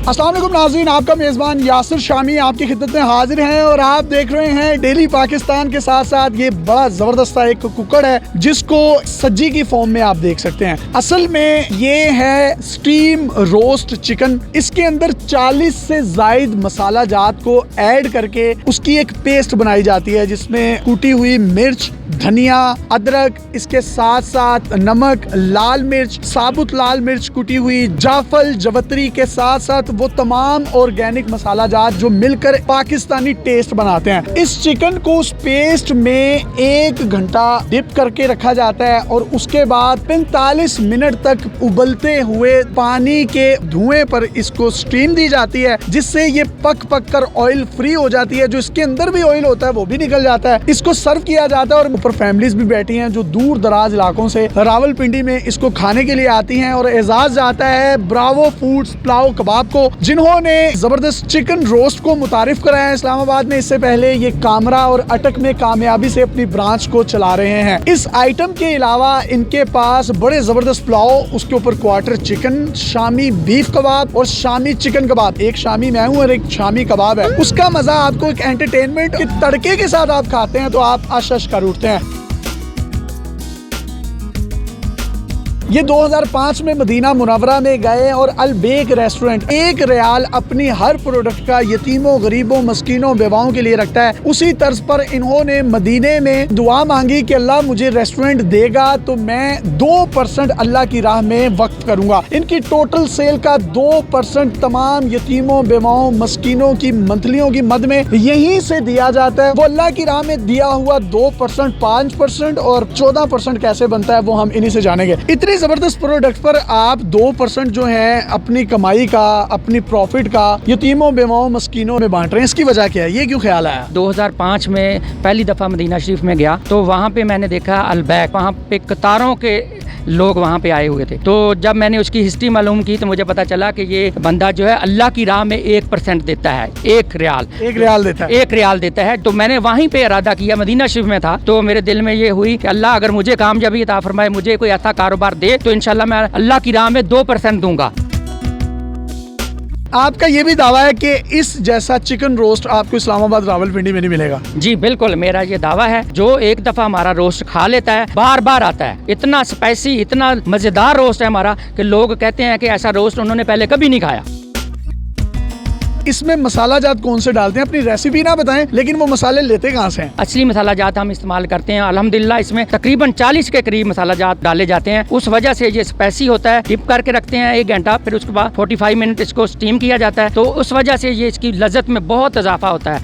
अस्सलाम वालेकुम नाज़रीन, आपका मेज़बान यासिर शामी आपकी खिदमत में हाजिर हैं और आप देख रहे हैं डेली पाकिस्तान के साथ साथ ये बड़ा ज़बरदस्त एक कुकड़ है जिसको सज्जी की फॉर्म में आप देख सकते हैं। असल में ये है स्टीम रोस्ट चिकन। इसके अंदर 40 से ज़ायद मसाला जात को ऐड करके उसकी एक पेस्ट बनाई जाती है जिसमें कूटी हुई मिर्च, धनिया, अदरक, इसके साथ साथ नमक, लाल मिर्च, साबुत लाल मिर्च कुटी हुई, जाफल, जवतरी के साथ साथ वो तमाम ऑर्गेनिक मसाला जात जो मिलकर पाकिस्तानी टेस्ट बनाते हैं। इस चिकन को उस पेस्ट में 1 घंटा डिप करके रखा जाता है और उसके बाद 45 मिनट तक उबलते हुए पानी के धुएं पर इसको स्टीम दी जाती है जिससे ये पक कर ऑयल फ्री हो जाती है। जो इसके अंदर भी ऑयल होता है वो भी निकल जाता है। इसको सर्व किया जाता है और ऊपर फैमिलीज भी बैठी हैं जो दूर दराज इलाकों से रावलपिंडी में इसको खाने के लिए आती हैं। और एजाज जाता है ब्रावो फूड्स पुलाव कबाब को जिन्होंने जबरदस्त चिकन रोस्ट को मुतारिफ कराया है इस्लामाबाद में। इससे पहले ये कामरा और अटक में कामयाबी से अपनी ब्रांच को चला रहे हैं। इस आइटम के अलावा इनके पास बड़े जबरदस्त पुलाव, उसके ऊपर क्वार्टर चिकन, शामी बीफ कबाब और शामी चिकन कबाब। एक शामी मैं हूँ और एक शामी कबाब है। उसका मजा आपको एक एंटरटेनमेंट के तड़के के साथ आप खाते हैं तो आप आश कर उठते हैं। ये 2005 में मदीना मुनव्वरा में गए और अलबेक रेस्टोरेंट 1 रियाल अपनी हर प्रोडक्ट का यतीमों, गरीबों, मस्कीनों, बेवाओं के लिए रखता है। उसी तर्ज पर इन्होंने मदीने में दुआ मांगी कि अल्लाह मुझे रेस्टोरेंट देगा तो मैं 2% अल्लाह की राह में वक्फ करूंगा। इनकी टोटल सेल का 2% तमाम यतीमों, बेवाओं, मस्कीनों की मंथलियों की मद में यहीं से दिया जाता है। वो अल्लाह की राह में दिया हुआ 2%, 5% और 14% कैसे बनता है वो हम इन्हीं से जानेंगे। इतनी जबरदस्त प्रोडक्ट पर आप 2% जो है अपनी कमाई का, अपनी प्रॉफिट का यतीमों, बेवाओं, मस्कीनों में बांट रहे हैं। इसकी वजह क्या है? ये क्यों ख्याल आया? 2005 में पहली दफ़ा मदीना शरीफ में गया तो वहाँ पे मैंने देखा अलबैक, वहाँ पे कतारों के लोग वहाँ पे आए हुए थे। तो जब मैंने उसकी हिस्ट्री मालूम की तो मुझे पता चला कि ये बंदा जो है अल्लाह की राह में 1% देता है, 1 रियाल देता है, 1 रियाल देता है। तो मैंने वहीं पे इरादा किया, मदीना शरीफ में था, तो मेरे दिल में ये हुई कि अल्लाह अगर मुझे कामयाबी अता फरमाए, मुझे कोई ऐसा कारोबार दे तो इंशाल्लाह मैं अल्लाह की राह में 2% दूंगा। आपका ये भी दावा है कि इस जैसा चिकन रोस्ट आपको इस्लामाबाद रावलपिंडी में नहीं मिलेगा? जी बिल्कुल, मेरा ये दावा है। जो एक दफा हमारा रोस्ट खा लेता है बार बार आता है। इतना स्पाइसी, इतना मजेदार रोस्ट है हमारा कि लोग कहते हैं कि ऐसा रोस्ट उन्होंने पहले कभी नहीं खाया। इसमें मसाला जात कौन से डालते हैं? अपनी रेसिपी ना बताएं, लेकिन वो मसाले लेते कहाँ से हैं? असली मसाला जात हम इस्तेमाल करते हैं। अल्हम्दुलिल्लाह इसमें तकरीबन 40 के करीब मसाला जात डाले जाते हैं। उस वजह से ये स्पाइसी होता है। डिप करके रखते हैं 1 घंटा, फिर उसके बाद 45 मिनट इसको स्टीम किया जाता है। तो उस वजह से ये इसकी लज्जत में बहुत इजाफा होता है।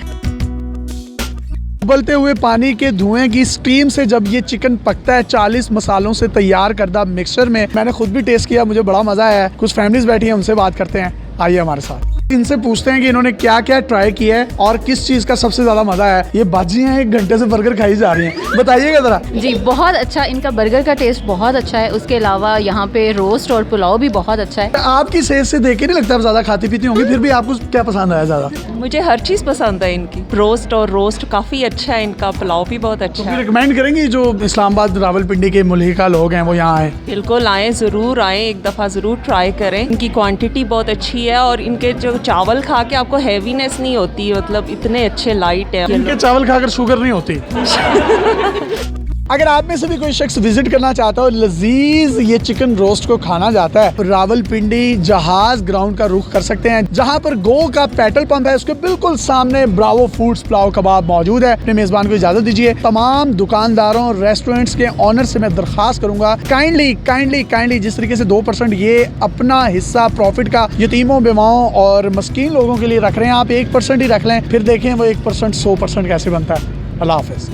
उबलते हुए पानी के धुएं की स्टीम से जब ये चिकन पकता है 40 मसालों से तैयार करदा मिक्सचर में, मैंने खुद भी टेस्ट किया, मुझे बड़ा मजा आया। कुछ फैमिलीज बैठी हैं, उनसे बात करते हैं। आइए हमारे साथ, इनसे पूछते हैं कि इन्होंने क्या क्या ट्राई किया है और किस चीज का सबसे ज्यादा मजा है। ये बाजी हैं, 1 घंटे से बर्गर खाई जा रही हैं, बताइएगा जरा। जी बहुत अच्छा, इनका बर्गर का टेस्ट बहुत अच्छा है। उसके अलावा यहाँ पे रोस्ट और पुलाव भी बहुत अच्छा है। आपकी सेहत से देख के नहीं लगता आप ज्यादा खाती पीती होंगी, फिर भी आपको क्या पसंद आया ज्यादा? मुझे हर चीज़ पसंद है इनकी। रोस्ट काफ़ी अच्छा है इनका, पुलाव भी बहुत अच्छा है। रिकमेंड करेंगे जो इस्लामाबाद रावलपिंडी के मुल्हिका लोग हैं वो यहाँ आए? बिल्कुल आए, ज़रूर आए, एक दफ़ा ज़रूर ट्राई करें। इनकी क्वांटिटी बहुत अच्छी है और इनके जो चावल खा के आपको हैवीनेस नहीं होती, मतलब इतने अच्छे लाइट है। इनके चावल खाकर शुगर नहीं होती। अगर आप में से भी कोई शख्स विजिट करना चाहता हो, लजीज ये चिकन रोस्ट को खाना जाता है, रावलपिंडी जहाज ग्राउंड का रुख कर सकते हैं जहां पर गो का पेट्रोल पंप है। उसके बिल्कुल सामने ब्रावो फूड्स पुलाव कबाब मौजूद है। अपने मेजबान को इजाजत दीजिए। तमाम दुकानदारों, रेस्टोरेंट्स के ऑनर से मैं दरखास्त करूंगा, काइंडली जिस तरीके से 2% ये अपना हिस्सा प्रॉफिट का यतीमों, बेवाओं और मस्कीन लोगों के लिए रख रहे हैं, आप 1% ही रख लें, फिर देखें वो 1% 100% कैसे बनता है। अल्लाह हाफिज।